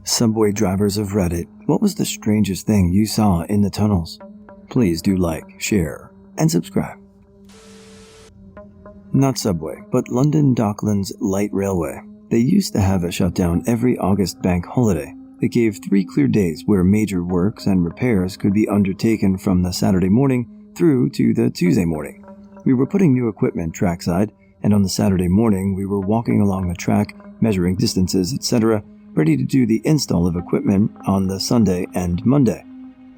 Subway drivers of Reddit, what was the strangest thing you saw in the tunnels? Please do like, share, and subscribe. Not Subway, but London Docklands Light Railway. They used to have a shutdown every August bank holiday. It gave 3 clear days where major works and repairs could be undertaken from the Saturday morning through to the Tuesday morning. We were putting new equipment trackside, and on the Saturday morning we were walking along the track, measuring distances, etc., ready to do the install of equipment on the Sunday and Monday.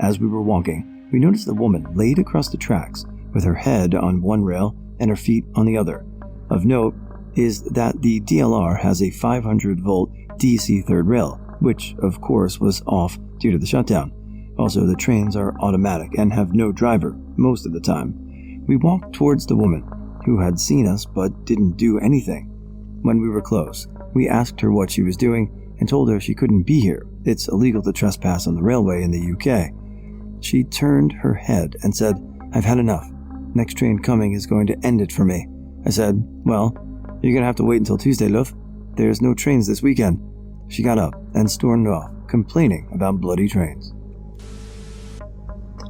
As we were walking, we noticed a woman laid across the tracks with her head on one rail and her feet on the other. Of note is that the DLR has a 500-volt DC third rail, which of course was off due to the shutdown. Also, the trains are automatic and have no driver most of the time. We walked towards the woman, who had seen us but didn't do anything. When we were close, we asked her what she was doing and told her she couldn't be here. It's illegal to trespass on the railway in the UK. She turned her head and said, "I've had enough. Next train coming is going to end it for me." I said, "Well, you're going to have to wait until Tuesday, love. There's no trains this weekend." She got up and stormed off, complaining about bloody trains.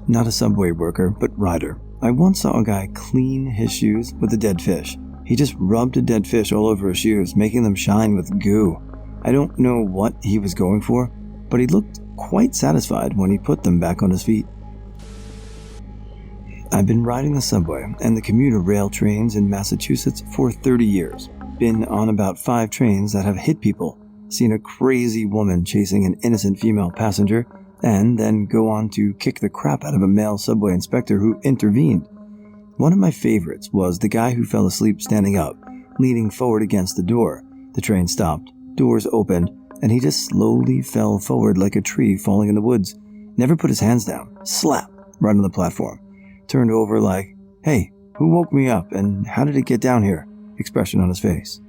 Not a subway worker, but rider. I once saw a guy clean his shoes with a dead fish. He just rubbed a dead fish all over his shoes, making them shine with goo. I don't know what he was going for, but he looked quite satisfied when he put them back on his feet. I've been riding the subway and the commuter rail trains in Massachusetts for 30 years. Been on about 5 trains that have hit people, seen a crazy woman chasing an innocent female passenger, and then go on to kick the crap out of a male subway inspector who intervened. One of my favorites was the guy who fell asleep standing up, leaning forward against the door. The train stopped, doors opened, and he just slowly fell forward like a tree falling in the woods. Never put his hands down. Slap! Right on the platform. Turned over like, "Hey, who woke me up and how did it get down here?" Expression on his face.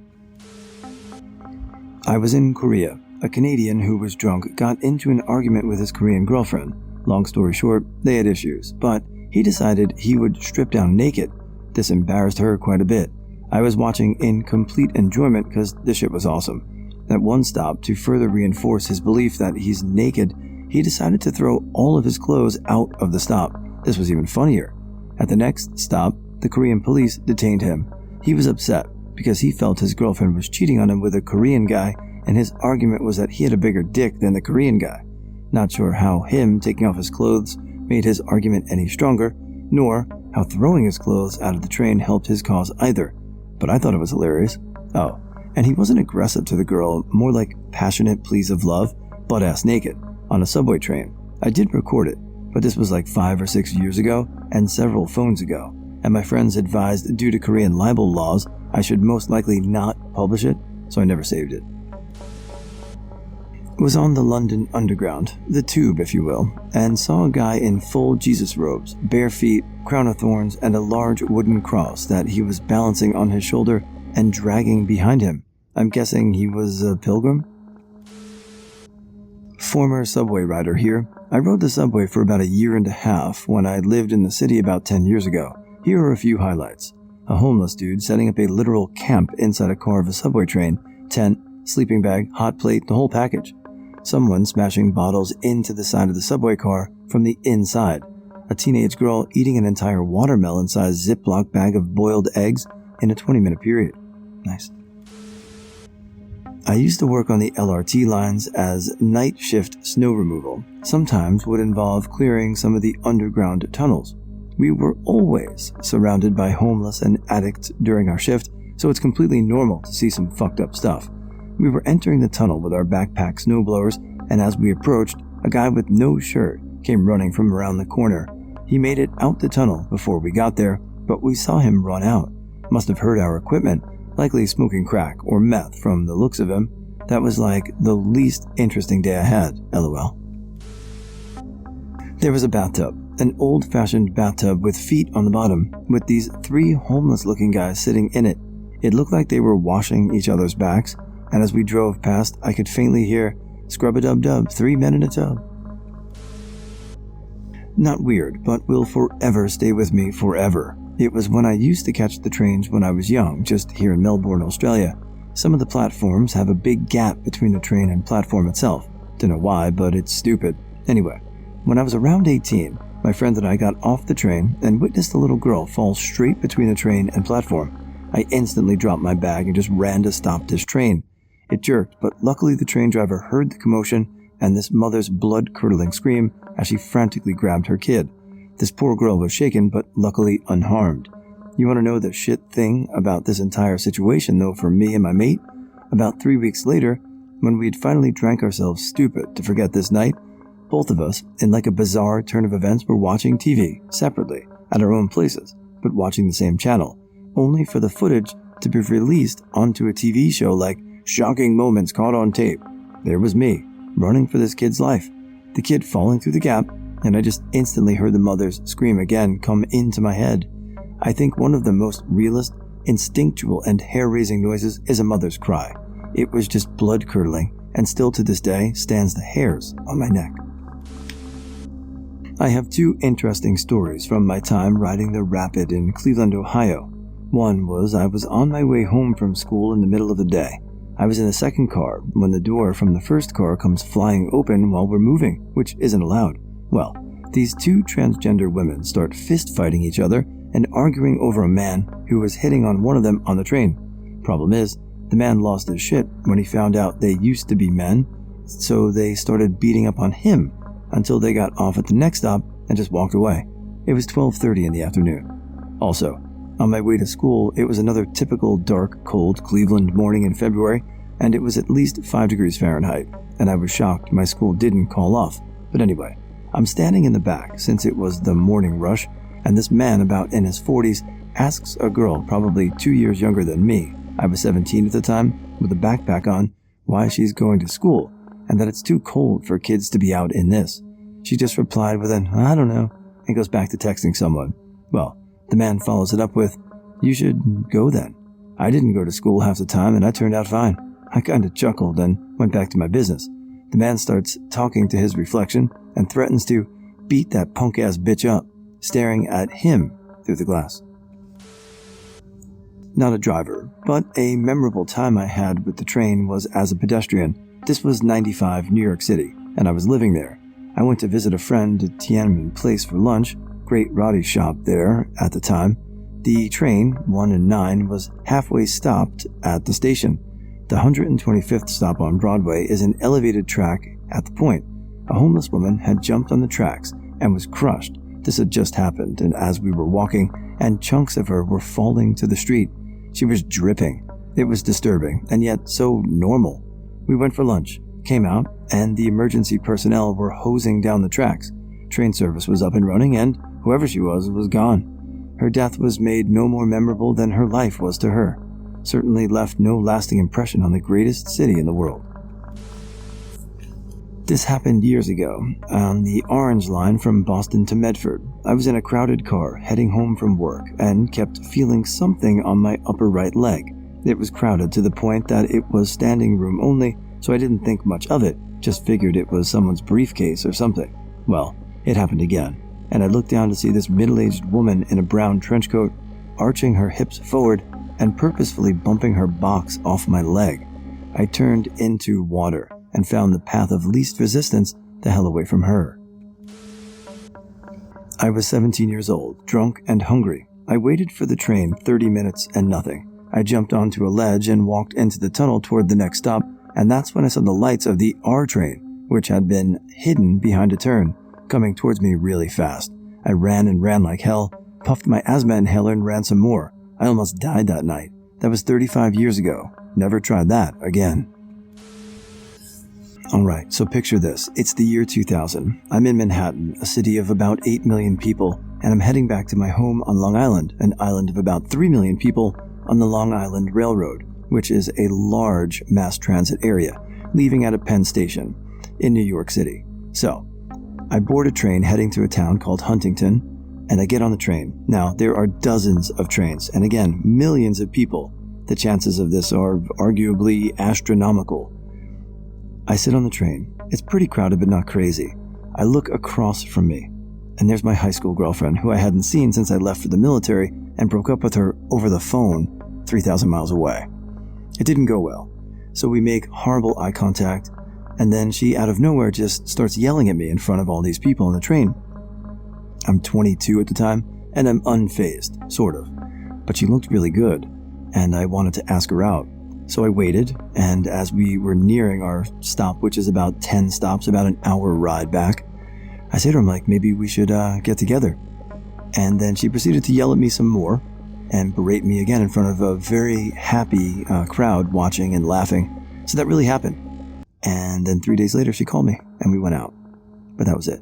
I was in Korea. A Canadian who was drunk got into an argument with his Korean girlfriend. Long story short, they had issues, but he decided he would strip down naked. This embarrassed her quite a bit. I was watching in complete enjoyment because this shit was awesome. At one stop, to further reinforce his belief that he's naked, he decided to throw all of his clothes out of the stop. This was even funnier. At the next stop, the Korean police detained him. He was upset because he felt his girlfriend was cheating on him with a Korean guy, and his argument was that he had a bigger dick than the Korean guy. Not sure how him taking off his clothes made his argument any stronger, nor how throwing his clothes out of the train helped his cause either, but I thought it was hilarious. Oh, and he wasn't aggressive to the girl, more like passionate pleas of love, butt-ass naked, on a subway train. I did record it, but this was like 5 or 6 years ago, and several phones ago, and my friends advised due to Korean libel laws, I should most likely not publish it, so I never saved it. Was on the London Underground, the tube if you will, and saw a guy in full Jesus robes, bare feet, crown of thorns, and a large wooden cross that he was balancing on his shoulder and dragging behind him. I'm guessing he was a pilgrim? Former subway rider here. I rode the subway for about 1.5 years when I lived in the city about 10 years ago. Here are a few highlights. A homeless dude setting up a literal camp inside a car of a subway train, tent, sleeping bag, hot plate, the whole package. Someone smashing bottles into the side of the subway car from the inside. A teenage girl eating an entire watermelon-sized Ziploc bag of boiled eggs in a 20-minute period. Nice. I used to work on the LRT lines as night shift snow removal. Sometimes would involve clearing some of the underground tunnels. We were always surrounded by homeless and addicts during our shift, so it's completely normal to see some fucked up stuff. We were entering the tunnel with our backpack snowblowers, and as we approached, a guy with no shirt came running from around the corner. He made it out the tunnel before we got there, but we saw him run out. Must have heard our equipment, likely smoking crack or meth from the looks of him. That was like the least interesting day I had, lol. There was a bathtub, an old-fashioned bathtub with feet on the bottom, with these 3 homeless-looking guys sitting in it. It looked like they were washing each other's backs, and as we drove past, I could faintly hear, "Scrub-a-dub-dub, 3 men in a tub." Not weird, but will forever stay with me forever. It was when I used to catch the trains when I was young, just here in Melbourne, Australia. Some of the platforms have a big gap between the train and platform itself. Don't know why, but it's stupid. Anyway, when I was around 18, my friend and I got off the train and witnessed a little girl fall straight between the train and platform. I instantly dropped my bag and just ran to stop this train. It jerked, but luckily the train driver heard the commotion and this mother's blood-curdling scream as she frantically grabbed her kid. This poor girl was shaken, but luckily unharmed. You want to know the shit thing about this entire situation, though, for me and my mate? About 3 weeks later, when we'd finally drank ourselves stupid to forget this night, both of us, in like a bizarre turn of events, were watching TV, separately, at our own places, but watching the same channel, only for the footage to be released onto a TV show like Shocking Moments Caught on Tape. There was me, running for this kid's life, the kid falling through the gap, and I just instantly heard the mother's scream again come into my head. I think one of the most realist, instinctual, and hair-raising noises is a mother's cry. It was just blood-curdling, and still to this day stands the hairs on my neck. I have two interesting stories from my time riding the Rapid in Cleveland, Ohio. One was I was on my way home from school in the middle of the day. I was in the second car when the door from the first car comes flying open while we're moving, which isn't allowed. Well, these two transgender women start fist-fighting each other and arguing over a man who was hitting on one of them on the train. Problem is, the man lost his shit when he found out they used to be men, so they started beating up on him until they got off at the next stop and just walked away. It was 12:30 in the afternoon. Also, on my way to school, it was another typical dark, cold Cleveland morning in February, and it was at least 5 degrees Fahrenheit, and I was shocked my school didn't call off. But anyway, I'm standing in the back since it was the morning rush, and this man about in his 40s asks a girl probably 2 years younger than me, I was 17 at the time, with a backpack on, why she's going to school, and that it's too cold for kids to be out in this. She just replied with an, I don't know, and goes back to texting someone. Well, the man follows it up with, you should go then. I didn't go to school half the time and I turned out fine. I kinda chuckled and went back to my business. The man starts talking to his reflection and threatens to beat that punk-ass bitch up, staring at him through the glass. Not a driver, but a memorable time I had with the train was as a pedestrian. This was 95 New York City, and I was living there. I went to visit a friend at Tiananmen Place for lunch, great Roddy shop there at the time. The train, 1 and 9, was halfway stopped at the station. The 125th stop on Broadway is an elevated track at the point. A homeless woman had jumped on the tracks and was crushed. This had just happened, and as we were walking, and chunks of her were falling to the street. She was dripping. It was disturbing, and yet so normal. We went for lunch, came out, and the emergency personnel were hosing down the tracks. Train service was up and running, and whoever she was gone. Her death was made no more memorable than her life was to her. Certainly left no lasting impression on the greatest city in the world. This happened years ago, on the Orange Line from Boston to Medford. I was in a crowded car heading home from work and kept feeling something on my upper right leg. It was crowded to the point that it was standing room only, so I didn't think much of it, just figured it was someone's briefcase or something. Well, it happened again, and I looked down to see this middle-aged woman in a brown trench coat, arching her hips forward and purposefully bumping her box off my leg. I turned into water and found the path of least resistance the hell away from her. I was 17 years old, drunk and hungry. I waited for the train 30 minutes and nothing. I jumped onto a ledge and walked into the tunnel toward the next stop, and that's when I saw the lights of the R train, which had been hidden behind a turn, coming towards me really fast. I ran and ran like hell, puffed my asthma inhaler and ran some more. I almost died that night. That was 35 years ago. Never tried that again. Alright, so picture this. It's the year 2000. I'm in Manhattan, a city of about 8 million people, and I'm heading back to my home on Long Island, an island of about 3 million people on the Long Island Railroad, which is a large mass transit area, leaving at a Penn Station in New York City. So, I board a train heading to a town called Huntington, and I get on the train. Now, there are dozens of trains, and again, millions of people. The chances of this are arguably astronomical. I sit on the train. It's pretty crowded, but not crazy. I look across from me, and there's my high school girlfriend, who I hadn't seen since I left for the military and broke up with her over the phone 3,000 miles away. It didn't go well, so we make horrible eye contact. And then she, out of nowhere, just starts yelling at me in front of all these people on the train. I'm 22 at the time, and I'm unfazed, sort of. But she looked really good, and I wanted to ask her out. So I waited, and as we were nearing our stop, which is about 10 stops, about an hour ride back, I said to her, I'm like, maybe we should get together. And then she proceeded to yell at me some more and berate me again in front of a very happy crowd watching and laughing. So that really happened. And then 3 days later, she called me, and we went out. But that was it.